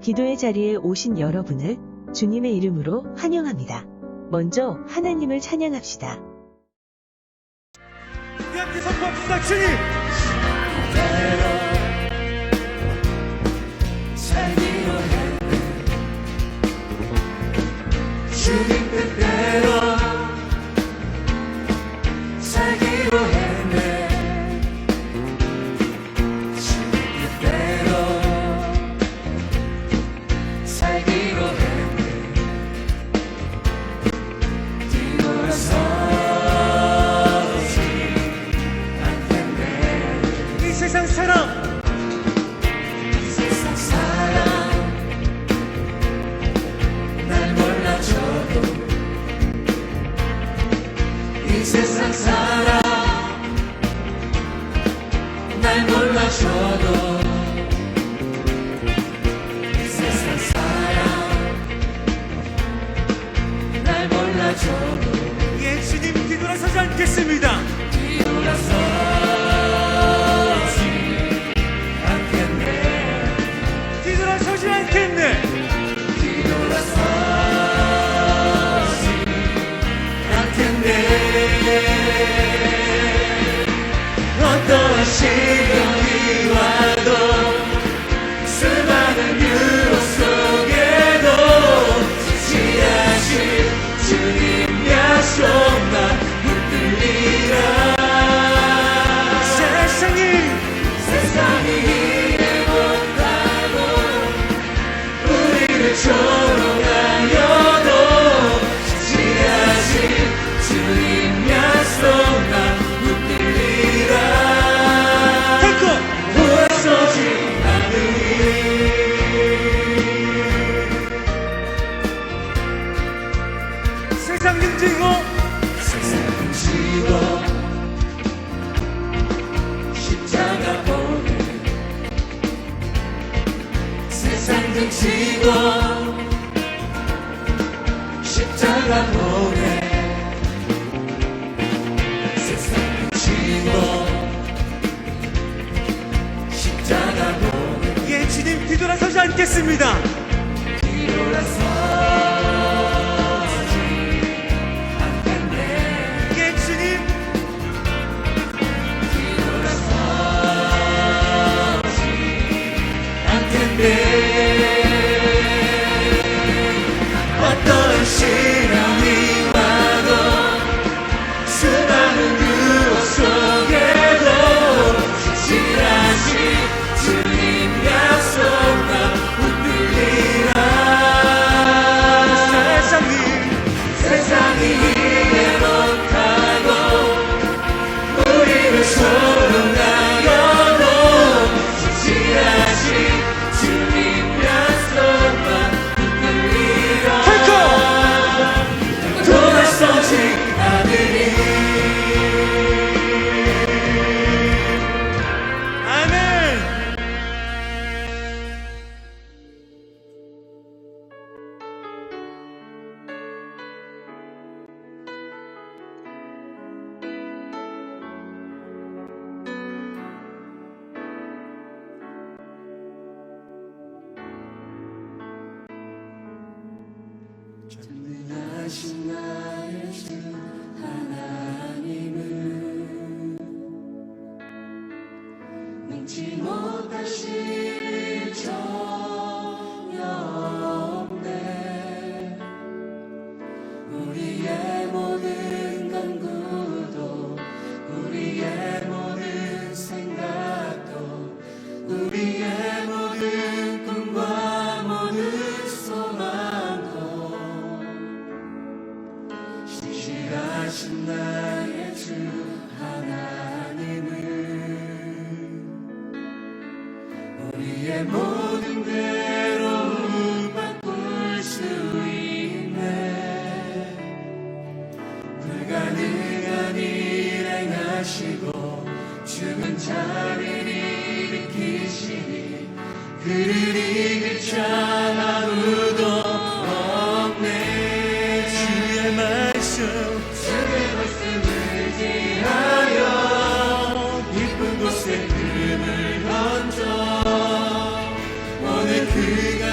기도의 자리에 오신 여러분을 주님의 이름으로 환영합니다. 먼저 하나님을 찬양합시다. 우리 함께 선포합시다. 주님 살기로 했네. 주님 뜻대로 살기로 했네. 주님 뜻대로 살기로 했네. 뒤돌아서지 않겠네. 이 세상 사람 이 세상 사람 날 몰라줘도 이 세상 사람 날 몰라줘도 이 세상 사람 날 몰라줘도 예 주님 뒤돌아서지 않겠습니다. 뒤돌아서지 않겠네. 뒤돌아서지 않겠네. 뒤돌아서지 않겠네. 어떠한 시련이 와도 수많은 유혹 속에도 지하실 주님 약속만 붙들리라. 세상이 이해 못하고 우리를 조롱하여도 지하실 주님 약속만 붙들리라. 돌아서지 않으리. 세상 등지고 세상은 지고 십자가 보내. 세상 등지고 십자가 보내. 세상 등지고 십자가 보내. 예 주님 뒤돌아서지 않겠습니다. 뒤돌아서지 않겠네. 예 주님 어떤 시련이 와도 수많은 유혹 속에도 지하신 주님 약속만 붙들리라. 세상이 이해 못하고 우리를 소롱하여도 지하신 주님 약속만 붙들리라. 돌아서지 않으리. 아멘. 전능하신 나의 주 하나님은 능치 못하실 전혀 없네. 우리의 모든 간구도 우리의 모든 생각도 우리의 모든 꿈과 모든 소망도 신실하신 나의 주 하나님은 우리의 모든 괴로움 바꿀 수 있네. 불가능한 일 행하시고 죽은 자를 일으키시니 그를 이길 자 아무도 없네. 주의 말씀 의지하여 깊은 곳에 금을 던져 오늘 그가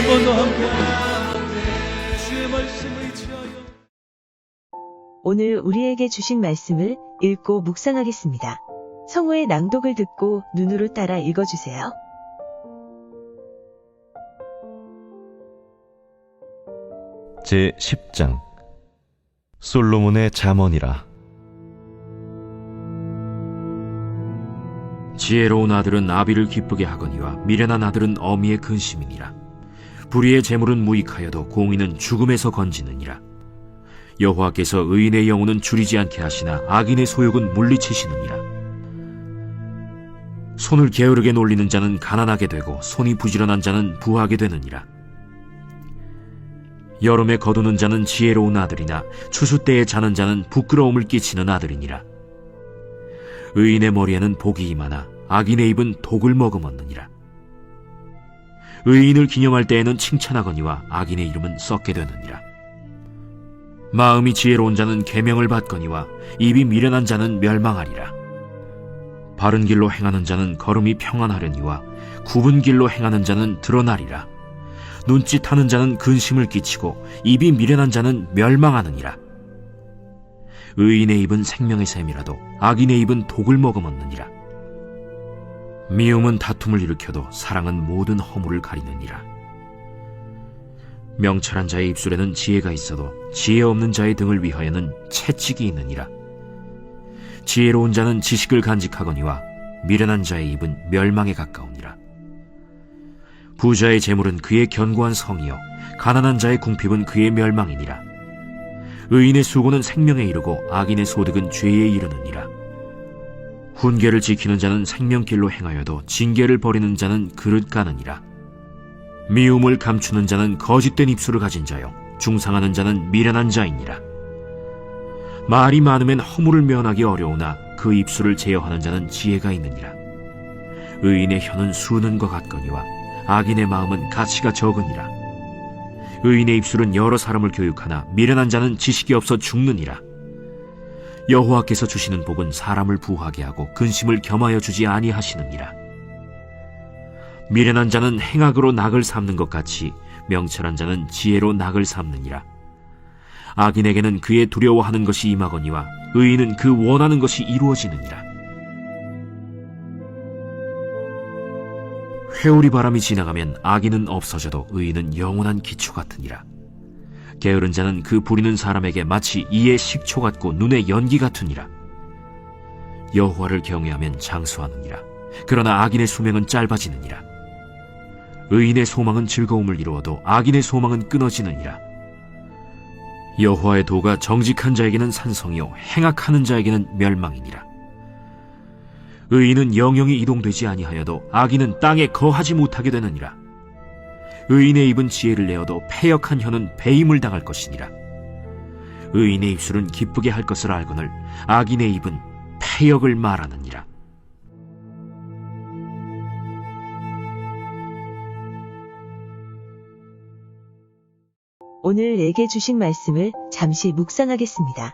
번도 함께 주의 말씀 의지하여 오늘 우리에게 주신 말씀을 읽고 묵상하겠습니다. 성우의 낭독을 듣고 눈으로 따라 읽어주세요. 제10장 솔로몬의 잠언이라. 지혜로운 아들은 아비를 기쁘게 하거니와 미련한 아들은 어미의 근심이니라. 불의의 재물은 무익하여도 공의는 죽음에서 건지느니라. 여호와께서 의인의 영혼은 줄이지 않게 하시나 악인의 소욕은 물리치시느니라. 손을 게으르게 놀리는 자는 가난하게 되고 손이 부지런한 자는 부하게 되느니라. 여름에 거두는 자는 지혜로운 아들이나 추수 때에 자는 자는 부끄러움을 끼치는 아들이니라. 의인의 머리에는 복이 임하나 악인의 입은 독을 머금었느니라. 의인을 기념할 때에는 칭찬하거니와 악인의 이름은 썩게 되느니라. 마음이 지혜로운 자는 계명을 받거니와 입이 미련한 자는 멸망하리라. 바른 길로 행하는 자는 걸음이 평안하려니와 굽은 길로 행하는 자는 드러나리라. 눈짓하는 자는 근심을 끼치고 입이 미련한 자는 멸망하느니라. 의인의 입은 생명의 샘이라도 악인의 입은 독을 머금었느니라. 미움은 다툼을 일으켜도 사랑은 모든 허물을 가리느니라. 명철한 자의 입술에는 지혜가 있어도 지혜 없는 자의 등을 위하여는 채찍이 있느니라. 지혜로운 자는 지식을 간직하거니와 미련한 자의 입은 멸망에 가까우니라. 부자의 재물은 그의 견고한 성이요 가난한 자의 궁핍은 그의 멸망이니라. 의인의 수고는 생명에 이르고 악인의 소득은 죄에 이르느니라. 훈계를 지키는 자는 생명길로 행하여도 징계를 버리는 자는 그릇 가느니라. 미움을 감추는 자는 거짓된 입술을 가진 자요 중상하는 자는 미련한 자이니라. 말이 많으면 허물을 면하기 어려우나 그 입술을 제어하는 자는 지혜가 있느니라. 의인의 혀는 수는과 같거니와 악인의 마음은 가치가 적으니라. 의인의 입술은 여러 사람을 교육하나 미련한 자는 지식이 없어 죽느니라. 여호와께서 주시는 복은 사람을 부하게 하고 근심을 겸하여 주지 아니하시느니라. 미련한 자는 행악으로 낙을 삼는 것 같이 명철한 자는 지혜로 낙을 삼느니라. 악인에게는 그의 두려워하는 것이 임하거니와 의인은 그 원하는 것이 이루어지느니라. 회오리 바람이 지나가면 악인은 없어져도 의인은 영원한 기초 같으니라. 게으른 자는 그 부리는 사람에게 마치 이의 식초 같고 눈의 연기 같으니라. 여호와를 경외하면 장수하느니라. 그러나 악인의 수명은 짧아지느니라. 의인의 소망은 즐거움을 이루어도 악인의 소망은 끊어지느니라. 여호와의 도가 정직한 자에게는 산성이요 행악하는 자에게는 멸망이니라. 의인은 영영이 이동되지 아니하여도 악인은 땅에 거하지 못하게 되느니라. 의인의 입은 지혜를 내어도 패역한 혀는 배임을 당할 것이니라. 의인의 입술은 기쁘게 할 것을 알거늘 악인의 입은 패역을 말하느니라. 오늘 내게 주신 말씀을 잠시 묵상하겠습니다.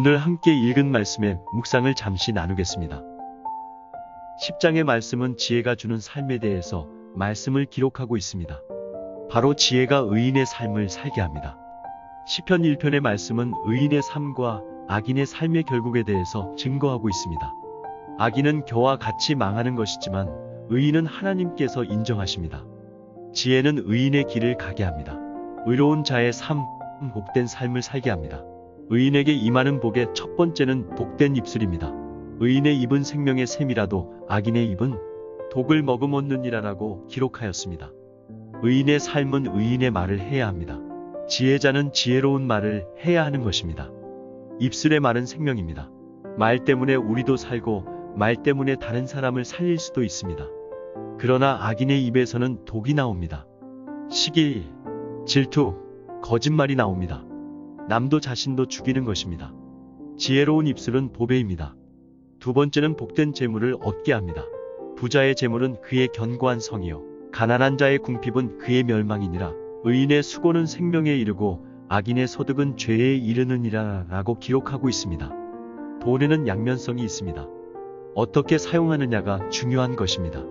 오늘 함께 읽은 말씀의 묵상을 잠시 나누겠습니다. 10장의 말씀은 지혜가 주는 삶에 대해서 말씀을 기록하고 있습니다. 바로 지혜가 의인의 삶을 살게 합니다. 시편 1편의 말씀은 의인의 삶과 악인의 삶의 결국에 대해서 증거하고 있습니다. 악인은 겨와 같이 망하는 것이지만 의인은 하나님께서 인정하십니다. 지혜는 의인의 길을 가게 합니다. 의로운 자의 삶, 복된 삶을 살게 합니다. 의인에게 임하는 복의 첫 번째는 복된 입술입니다. 의인의 입은 생명의 샘이라도 악인의 입은 독을 머금었느니라라고 기록하였습니다. 의인의 삶은 의인의 말을 해야 합니다. 지혜자는 지혜로운 말을 해야 하는 것입니다. 입술의 말은 생명입니다. 말 때문에 우리도 살고 말 때문에 다른 사람을 살릴 수도 있습니다. 그러나 악인의 입에서는 독이 나옵니다. 시기, 질투, 거짓말이 나옵니다. 남도 자신도 죽이는 것입니다. 지혜로운 입술은 보배입니다. 두 번째는 복된 재물을 얻게 합니다. 부자의 재물은 그의 견고한 성이요 가난한 자의 궁핍은 그의 멸망이니라. 의인의 수고는 생명에 이르고 악인의 소득은 죄에 이르느니라 라고 기록하고 있습니다. 돈에는 양면성이 있습니다. 어떻게 사용하느냐가 중요한 것입니다.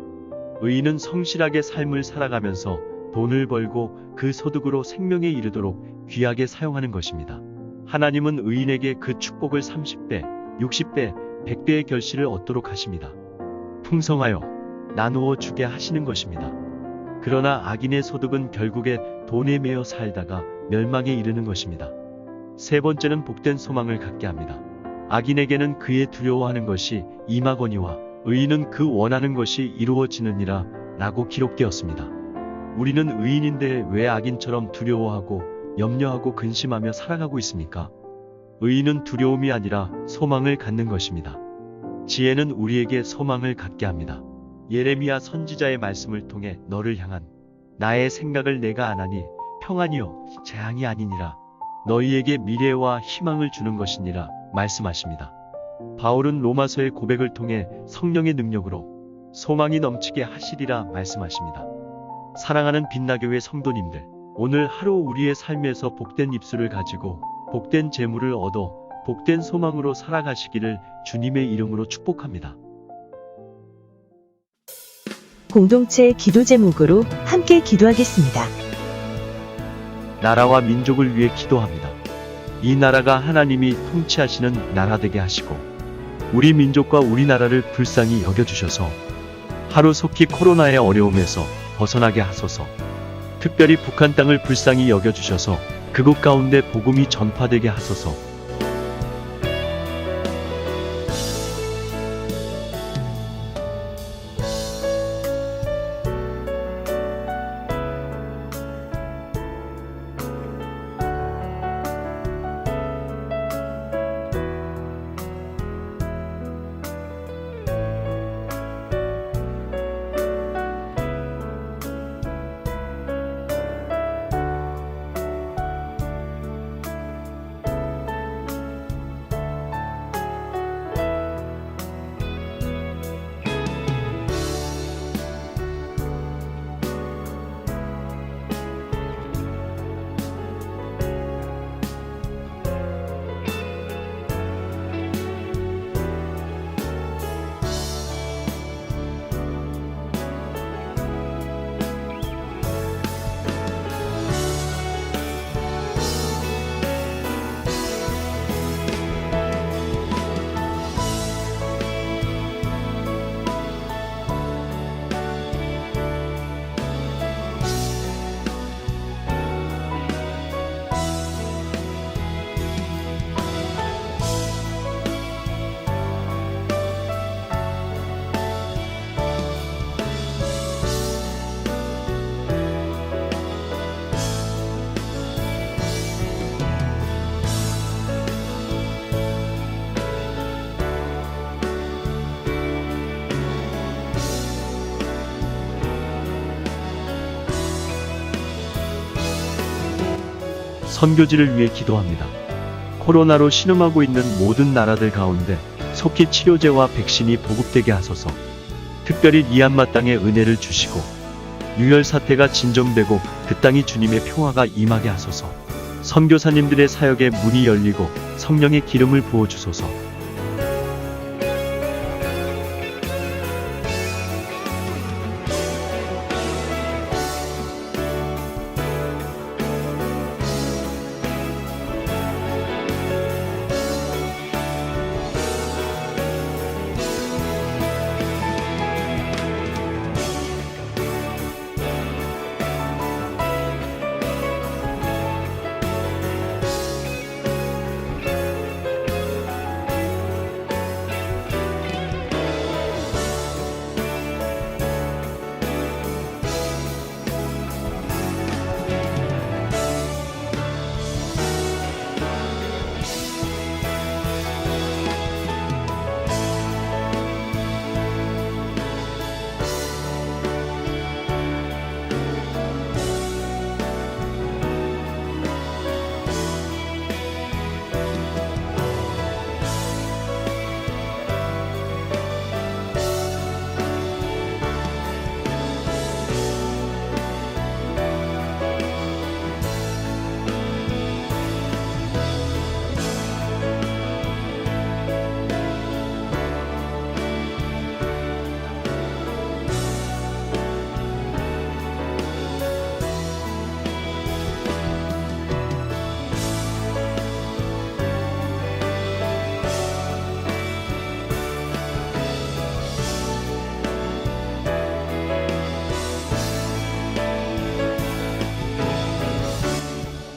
의인은 성실하게 삶을 살아가면서 돈을 벌고 그 소득으로 생명에 이르도록 귀하게 사용하는 것입니다. 하나님은 의인에게 그 축복을 30배, 60배, 100배의 결실을 얻도록 하십니다. 풍성하여 나누어 주게 하시는 것입니다. 그러나 악인의 소득은 결국에 돈에 매여 살다가 멸망에 이르는 것입니다. 세 번째는 복된 소망을 갖게 합니다. 악인에게는 그의 두려워하는 것이 임하거니와 의인은 그 원하는 것이 이루어지느니라 라고 기록되었습니다. 우리는 의인인데 왜 악인처럼 두려워하고 염려하고 근심하며 살아가고 있습니까? 의인은 두려움이 아니라 소망을 갖는 것입니다. 지혜는 우리에게 소망을 갖게 합니다. 예레미야 선지자의 말씀을 통해 너를 향한 나의 생각을 내가 아나니 평안이요 재앙이 아니니라. 너희에게 미래와 희망을 주는 것이니라 말씀하십니다. 바울은 로마서의 고백을 통해 성령의 능력으로 소망이 넘치게 하시리라 말씀하십니다. 사랑하는 빛나교회 성도님들, 오늘 하루 우리의 삶에서 복된 입술을 가지고 복된 재물을 얻어 복된 소망으로 살아가시기를 주님의 이름으로 축복합니다. 공동체 기도 제목으로 함께 기도하겠습니다. 나라와 민족을 위해 기도합니다. 이 나라가 하나님이 통치하시는 나라 되게 하시고 우리 민족과 우리나라를 불쌍히 여겨주셔서 하루속히 코로나의 어려움에서 벗어나게 하소서. 특별히 북한 땅을 불쌍히 여겨주셔서 그곳 가운데 복음이 전파되게 하소서. 선교지를 위해 기도합니다. 코로나로 신음하고 있는 모든 나라들 가운데 속히 치료제와 백신이 보급되게 하소서. 특별히 미얀마 땅에 은혜를 주시고 유혈 사태가 진정되고 그 땅이 주님의 평화가 임하게 하소서. 선교사님들의 사역에 문이 열리고 성령의 기름을 부어주소서.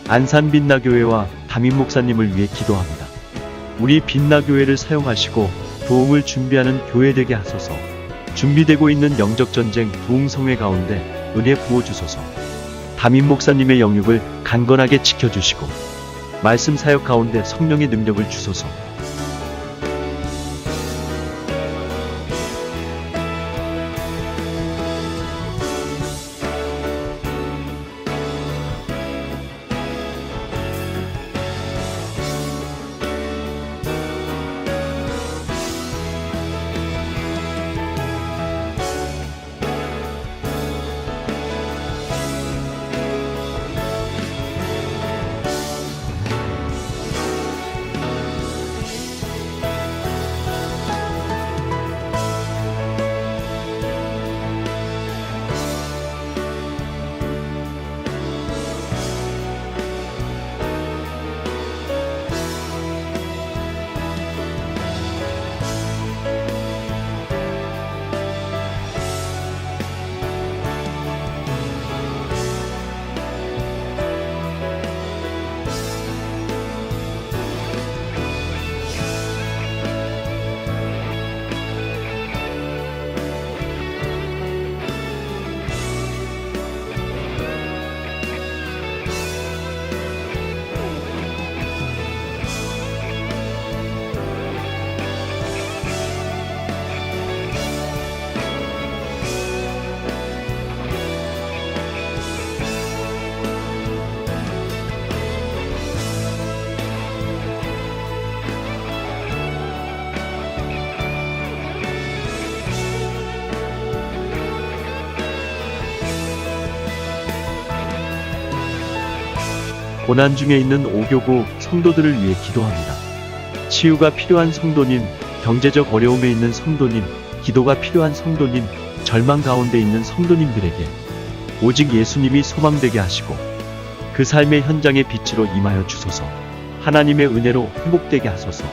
안산 빛나교회와 담임 목사님을 위해 기도합니다. 우리 빛나교회를 사용하시고 부흥을 준비하는 교회 되게 하소서. 준비되고 있는 영적 전쟁 부흥성회 가운데 은혜 부어주소서. 담임 목사님의 영육을 강건하게 지켜주시고 말씀 사역 가운데 성령의 능력을 주소서. 고난 중에 있는 오교구 성도들을 위해 기도합니다. 치유가 필요한 성도님, 경제적 어려움에 있는 성도님, 기도가 필요한 성도님, 절망 가운데 있는 성도님들에게 오직 예수님이 소망되게 하시고 그 삶의 현장의 빛으로 임하여 주소서. 하나님의 은혜로 회복되게 하소서.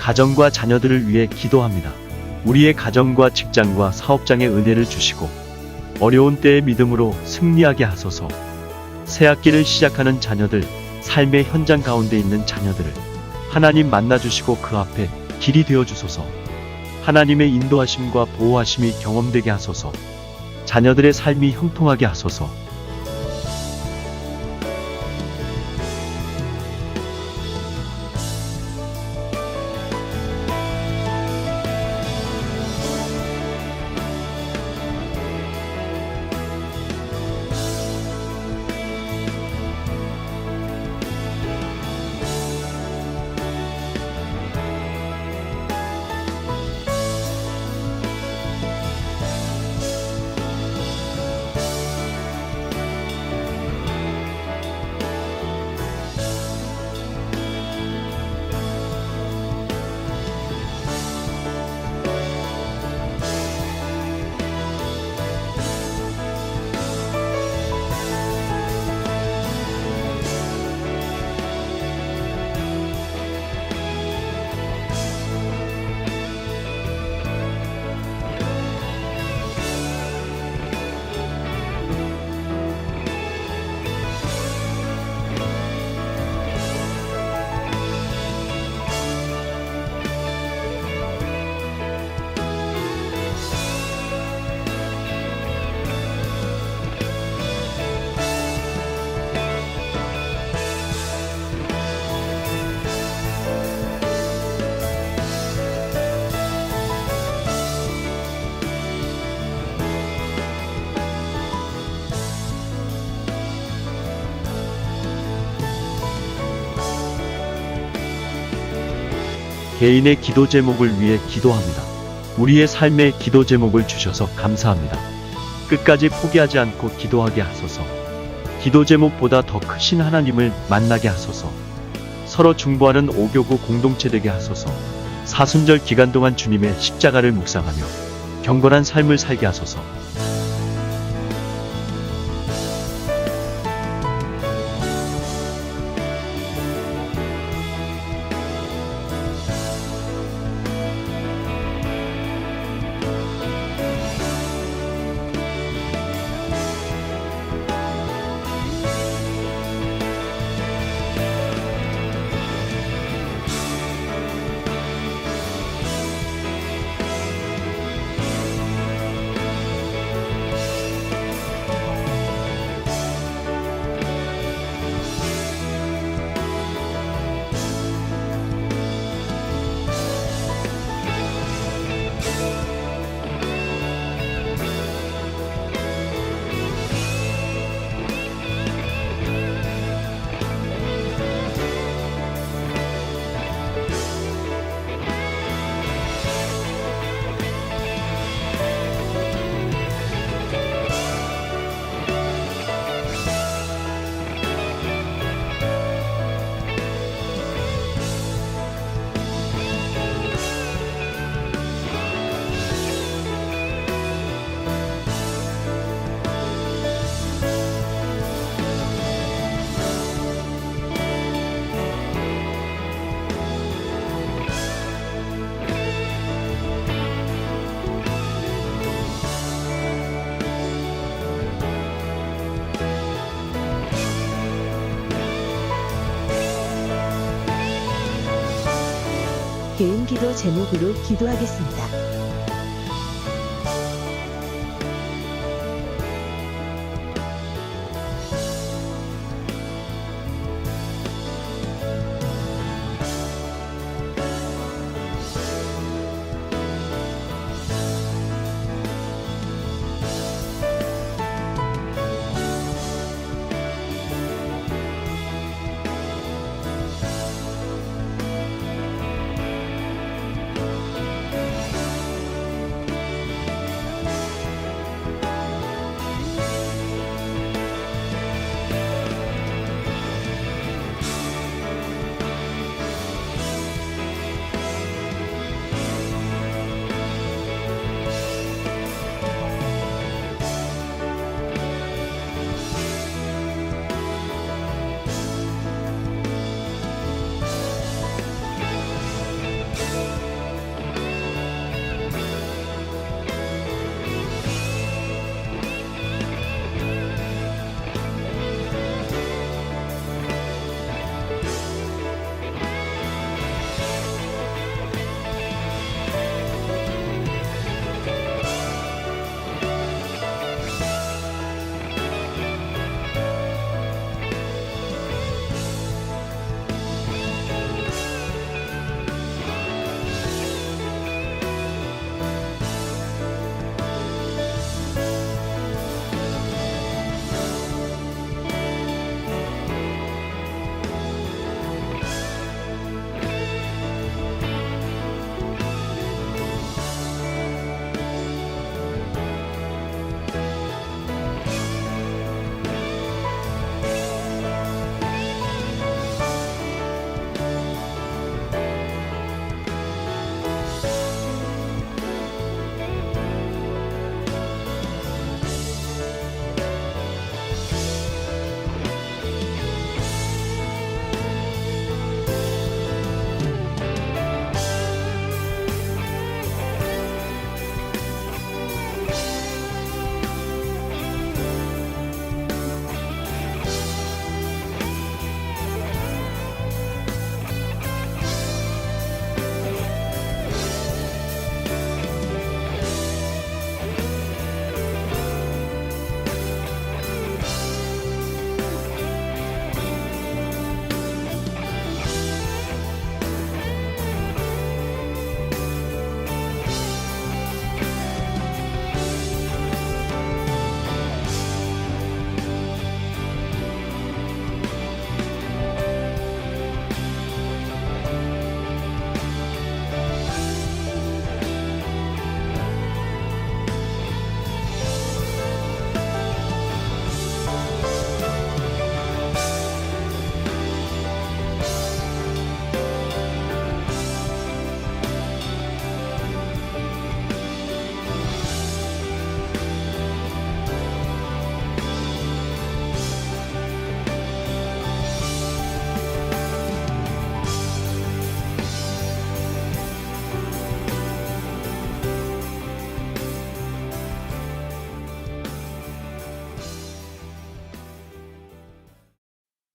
가정과 자녀들을 위해 기도합니다. 우리의 가정과 직장과 사업장에 은혜를 주시고 어려운 때에 믿음으로 승리하게 하소서. 새 학기를 시작하는 자녀들, 삶의 현장 가운데 있는 자녀들을 하나님 만나주시고 그 앞에 길이 되어 주소서. 하나님의 인도하심과 보호하심이 경험되게 하소서. 자녀들의 삶이 형통하게 하소서. 개인의 기도 제목을 위해 기도합니다. 우리의 삶의 기도 제목을 주셔서 감사합니다. 끝까지 포기하지 않고 기도하게 하소서. 기도 제목보다 더 크신 하나님을 만나게 하소서. 서로 중보하는 5교구 공동체 되게 하소서. 사순절 기간 동안 주님의 십자가를 묵상하며 경건한 삶을 살게 하소서. 개인 기도 제목으로 기도하겠습니다.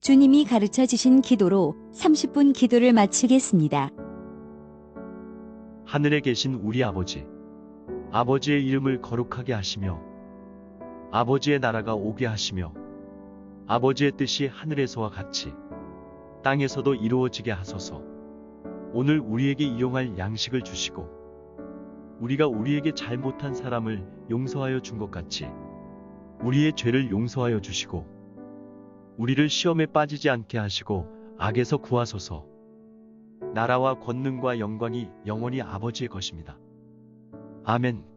주님이 가르쳐 주신 기도로 30분 기도를 마치겠습니다. 하늘에 계신 우리 아버지, 아버지의 이름을 거룩하게 하시며 아버지의 나라가 오게 하시며 아버지의 뜻이 하늘에서와 같이 땅에서도 이루어지게 하소서. 오늘 우리에게 일용할 양식을 주시고 우리가 우리에게 잘못한 사람을 용서하여 준 것 같이 우리의 죄를 용서하여 주시고 우리를 시험에 빠지지 않게 하시고 악에서 구하소서. 나라와 권능과 영광이 영원히 아버지의 것입니다. 아멘.